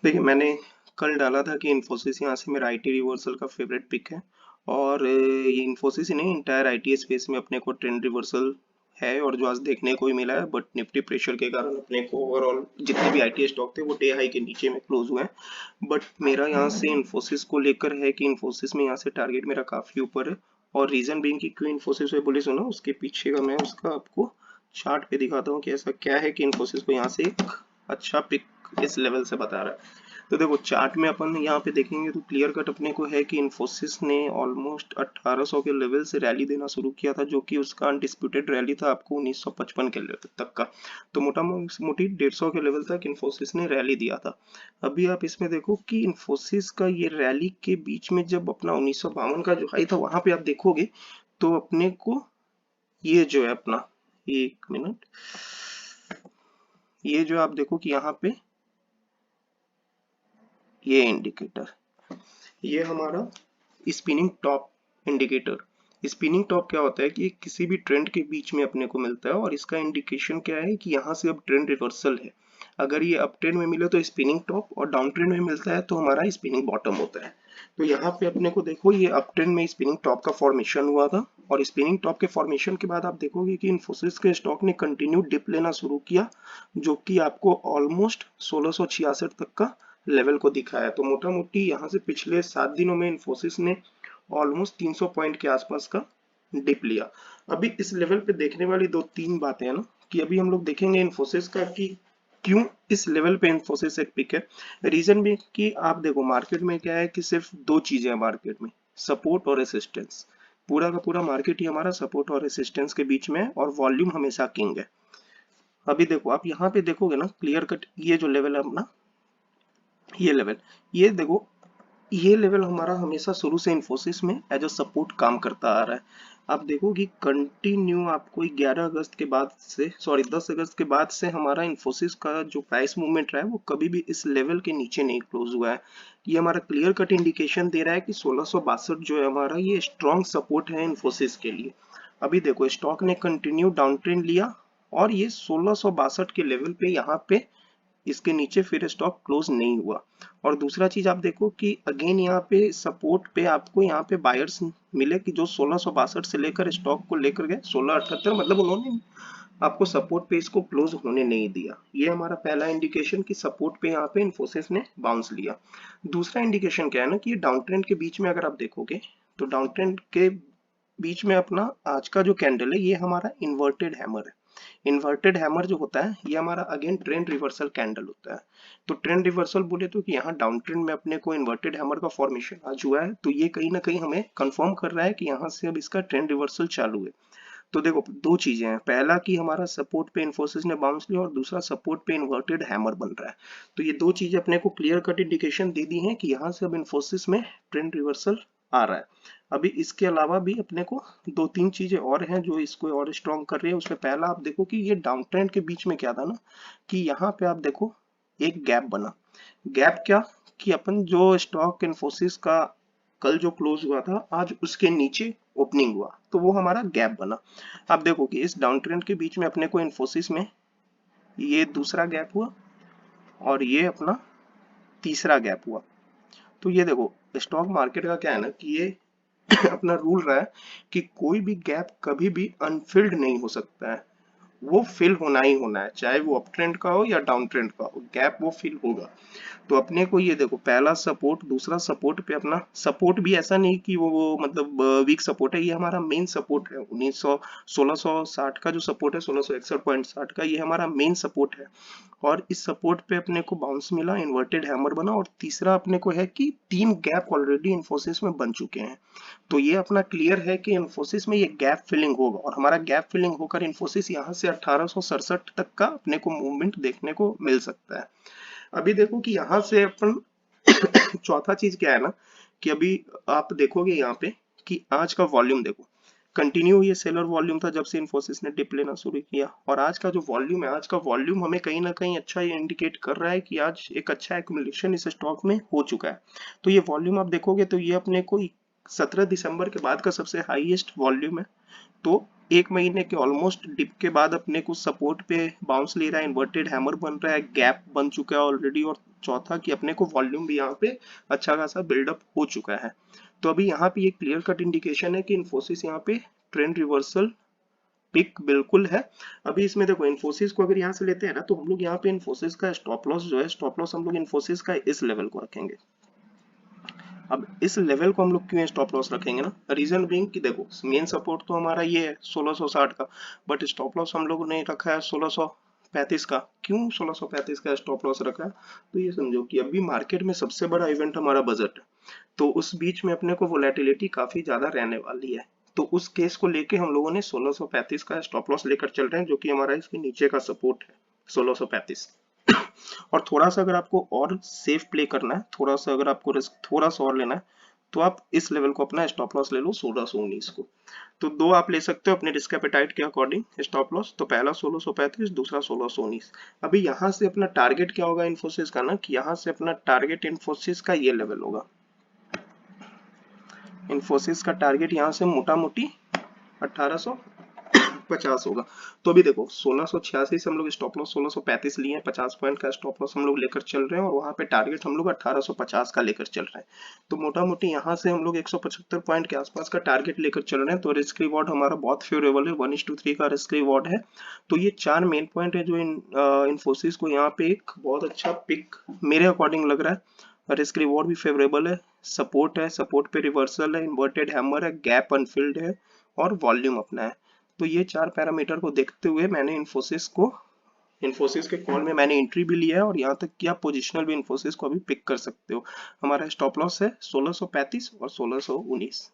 देखिए, मैंने कल डाला था कि इन्फोसिस यहाँ से मेरा आईटी रिवर्सल का फेवरेट पिक है। और ये इन्फोसिस ही नहीं, इंटायर आईटी स्पेस में अपने को ट्रेंड रिवर्सल है और जो आज देखने को ही मिला है। बट निफ्टी प्रेशर के कारण अपने को ओवरऑल जितने भी आईटी स्टॉक थे वो डे हाई के नीचे में क्लोज हुए हैं। बट मेरा यहाँ से इन्फोसिस को लेकर है कि इन्फोसिस में यहाँ से टारगेट मेरा काफी ऊपर है। और रीजन बीइंग कि क्यों इन्फोसिस पे बुलिश हूं ना, उसके पीछे का मैं उसका आपको चार्ट पे दिखाता हूँ कि ऐसा क्या है कि इन्फोसिस को यहाँ से एक अच्छा पिक इस लेवल से बता रहा है। तो देखो चार्ट में अपन यहाँ पे देखेंगे तो क्लियर कट अपने को है कि इन्फोसिस ने ऑलमोस्ट 1800 के लेवल से रैली देना शुरू किया था, जो कि उसका अनडिस्प्यूटेड रैली था आपको 1955 के लेवल तक का। तो मोटा मोटी 150 के लेवल तक इन्फोसिस ने रैली दिया था। अभी आप इसमें देखो कि इन्फोसिस का ये रैली के बीच में जब अपना 1952 का जो हाई था वहां पे आप देखोगे तो अपने को ये जो है अपना, एक मिनट, ये जो आप देखो कि यहाँ पे ये इंडिकेटर, ये हमारा spinning top indicator. Spinning top क्या होता है कि किसी भी ट्रेंड के बीच में अपने को मिलता है और इसका इंडिकेशन क्या है कि यहाँ से अब ट्रेंड रिवर्सल है। अगर ये अप ट्रेंड में मिले तो स्पिनिंग टॉप, और डाउन ट्रेंड में मिलता है तो हमारा स्पिनिंग बॉटम होता है। तो यहाँ पे अपने को देखो ये अप ट्रेंड में स्पिनिंग टॉप का फॉर्मेशन हुआ था, और स्पिनिंग टॉप के फॉर्मेशन के बाद आप देखोगे कि इन्फोसिस के स्टॉक ने कंटिन्यू डिप लेना शुरू किया, जो कि आपको ऑलमोस्ट 1666 तक का लेवल को दिखाया। तो मोटा मोटी यहाँ से पिछले 7 दिनों में इन्फोसिस ने ऑलमोस्ट 300 पॉइंट के आसपास का डिप लिया। अभी इस लेवल पे देखने वाली दो तीन बातें हैं ना, कि अभी हम लोग देखेंगे इन्फोसिस का कि क्यों इस लेवल पे इन्फोसिस एक पिक है। रीजन भी कि आप देखो मार्केट में क्या है कि सिर्फ दो चीजें हैं मार्केट में, सपोर्ट और रेसिस्टेंस। पूरा का पूरा मार्केट ही हमारा सपोर्ट और रेसिस्टेंस के बीच में है, और वॉल्यूम हमेशा किंग है। अभी देखो आप यहाँ पे देखोगे ना क्लियर कट, ये जो लेवल है अपना, ये लेवल, ये देखो, ये लेवल हमारा हमेशा शुरू से इन्फोसिस में एज अ सपोर्ट काम करता आ रहा है। आप देखो कि कंटिन्यू आपको 11 अगस्त के बाद से, सॉरी 10 अगस्त के बाद से हमारा इन्फोसिस का जो प्राइस मूवमेंट रहा है वो कभी भी इस लेवल के नीचे नहीं क्लोज हुआ है। ये हमारा क्लियर कट इंडिकेशन दे रहा है कि 1662 जो है हमारा ये स्ट्रॉन्ग सपोर्ट है इन्फोसिस के लिए। अभी देखो स्टॉक ने कंटिन्यू डाउन ट्रेंड लिया, और ये 1662 के लेवल पे यहाँ पे इसके नीचे फिर स्टॉक क्लोज नहीं हुआ। और दूसरा चीज आप देखो कि अगेन यहाँ पे सपोर्ट पे आपको यहाँ पे बायर्स मिले कि जो 1662 से लेकर स्टॉक को लेकर गए 1678, मतलब उन्होंने आपको सपोर्ट पे इसको क्लोज होने नहीं दिया। ये हमारा पहला इंडिकेशन कि सपोर्ट पे यहाँ पे इन्फोसिस ने बाउंस लिया। दूसरा इंडिकेशन क्या है ना, कि ये डाउन ट्रेंड के बीच में अगर आप देखोगे तो डाउन ट्रेंड के बीच में अपना आज का जो कैंडल है ये हमारा इन्वर्टेड हैमर है। इन्वर्टेड हैमर जो होता है ये हमारा अगेन ट्रेंड रिवर्सल कैंडल होता है। तो ट्रेंड रिवर्सल बोले तो कि यहाँ डाउन ट्रेंड में अपने को इन्वर्टेड हैमर का फॉर्मेशन आज हुआ है, तो ये कहीं ना कहीं हमें कंफर्म कर रहा है कि यहाँ से अब इसका ट्रेंड रिवर्सल चालू है। तो देखो दो चीजें हैं, पहला कि हमारा सपोर्ट पे इन्फोसिस ने बाउंस लिया, और दूसरा सपोर्ट पे इन्वर्टेड हैमर बन रहा है। तो ये दो चीजें अपने को क्लियर कट इंडिकेशन दे दी हैं कि यहाँ से अब इन्फोसिस में ट्रेंड रिवर्सल आ रहा है। अभी इसके अलावा भी अपने को दो तीन चीजें और हैं जो इसको और स्ट्रॉन्ग कर रही है। उसमें पहला आप देखो कि ये डाउन ट्रेंड के बीच में क्या था ना, कि यहाँ पे आप देखो एक गैप बना। गैप क्या, कि अपन जो स्टॉक इन्फोसिस का कल जो क्लोज हुआ था आज उसके नीचे ओपनिंग हुआ, तो वो हमारा गैप बना। आप देखो कि इस डाउन ट्रेंड के बीच में अपने को इन्फोसिस में ये दूसरा गैप हुआ, और ये अपना तीसरा गैप हुआ। तो ये देखो स्टॉक मार्केट का क्या है ना कि ये अपना रूल रहा है कि कोई भी गैप कभी भी अनफिल्ड नहीं हो सकता है, वो फिल होना ही होना है, चाहे वो अप ट्रेंड का हो या डाउन ट्रेंड का हो, गैप वो फिल होगा। तो अपने को ये देखो पहला सपोर्ट, दूसरा सपोर्ट पे अपना सपोर्ट भी ऐसा नहीं कि वो मतलब वीक सपोर्ट है, ये हमारा मेन सपोर्ट है 1660 का जो सपोर्ट है 1661.60 का, ये हमारा मेन सपोर्ट है। और इस सपोर्ट पे अपने को बाउंस मिला, इन्वर्टेड हैमर बना, और तीसरा अपने को है कि तीन गैप ऑलरेडी इन्फोसिस में बन चुके हैं। तो ये अपना क्लियर है कि इन्फोसिस में ये गैप फिलिंग होगा, और हमारा गैप फिलिंग होकर इन्फोसिस यहाँ से 1867 तक का अपने को मूवमेंट देखने को मिल सकता है। अभी देखो कि यहाँ से अपन चौथा चीज क्या है ना, कि अभी आप देखोगे यहाँ पे कि आज का वॉल्यूम देखो, कंटिन्यू ये सेलर वॉल्यूम था जब से इन्फोसिस ने डिप लेना शुरू किया, और आज का जो वॉल्यूम है, आज का वॉल्यूम हमें कहीं ना कहीं अच्छा ये इंडिकेट कर रहा है कि आज एक अच्छा एक्यूमुलेशन इस स्टॉक में हो चुका है। तो ये वॉल्यूम आप देखोगे तो ये अपने को 17 दिसंबर के बाद का सबसे हाईएस्ट वॉल्यूम है। तो एक महीने के ऑलमोस्ट डिप के बाद अपने को सपोर्ट पे बाउंस ले रहा है, इन्वर्टेड हैमर बन रहा है, गैप बन चुका है ऑलरेडी, और चौथा कि अपने को वॉल्यूम भी यहाँ पे अच्छा खासा बिल्डअप हो चुका है। तो अभी यहाँ पे ये क्लियर कट इंडिकेशन है कि इन्फोसिस यहाँ पे ट्रेंड रिवर्सल पिक बिल्कुल है। अभी इसमें देखो इन्फोसिस को अगर यहाँ से लेते हैं ना, तो हम लोग यहाँ पे इन्फोसिस का स्टॉप लॉस जो है, स्टॉप लॉस हम लोग इन्फोसिस का इस लेवल को रखेंगे। अब इस लेवल को हम लोग क्यों स्टॉप लॉस रखेंगे ना, रीजन बीइंग कि देखो मेन सपोर्ट तो हमारा ये है 1660 का, बट स्टॉप लॉस हम लोग ने रखा है 1635 का। क्यों 1635 का स्टॉप लॉस रखा है? तो ये समझो कि अभी मार्केट में सबसे बड़ा इवेंट हमारा बजट है, तो उस बीच में अपने को वोलेटिलिटी काफी ज्यादा रहने वाली है। तो उस केस को लेके हम लोगों ने 1635 का स्टॉप लॉस लेकर चल रहे हैं, जो कि हमारा इसके नीचे का सपोर्ट है 1635। और थोड़ा सा अगर आपको और सेफ प्ले करना है, थोड़ा सा अगर आपको रिस्क थोड़ा सा और लेना है, तो आप इस लेवल को अपना स्टॉप लॉस ले लो 1619 को। तो दो आप ले सकते हो अपने रिस्क एपेटाइट के अकॉर्डिंग स्टॉप लॉस, तो पहला 1635, दूसरा 1619। अभी यहाँ से अपना टारगेट क्या होगा इन्फोसिस का ना, कि यहाँ से अपना टारगेट इन्फोसिस का ये लेवल होगा। इन्फोसिस का टारगेट यहाँ से मोटा मोटी 1850 होगा। तो अभी देखो 1686 से हम लोग स्टॉप लॉस 1635 लिए हैं, 50 पॉइंट का स्टॉप लॉस हम लोग लेकर चल रहे हैं, और वहां पे टारगेट हम लोग 1850 का लेकर चल रहे हैं। तो मोटा मोटी यहाँ से हम लोग 175 पॉइंट के आसपास का टारगेट लेकर चल रहे हैं। तो रिस्क रिवॉर्ड हमारा बहुत फेवरेबल है, 1:3 का रिस्क रिवॉर्ड है। तो ये चार मेन पॉइंट है जो इन्फोसिस को यहाँ पे एक बहुत अच्छा पिक मेरे अकॉर्डिंग लग रहा है। रिस्क रिवॉर्ड भी फेवरेबल है, सपोर्ट है, सपोर्ट पे रिवर्सल है, इन्वर्टेड हैमर है, गैप अनफिल्ड है, और वॉल्यूम अपना है। तो ये चार पैरामीटर को देखते हुए मैंने इन्फोसिस के कॉल में मैंने एंट्री भी लिया है, और यहाँ तक कि आप पोजिशनल भी इन्फोसिस को अभी पिक कर सकते हो। हमारा स्टॉप लॉस है 1635 और 1619।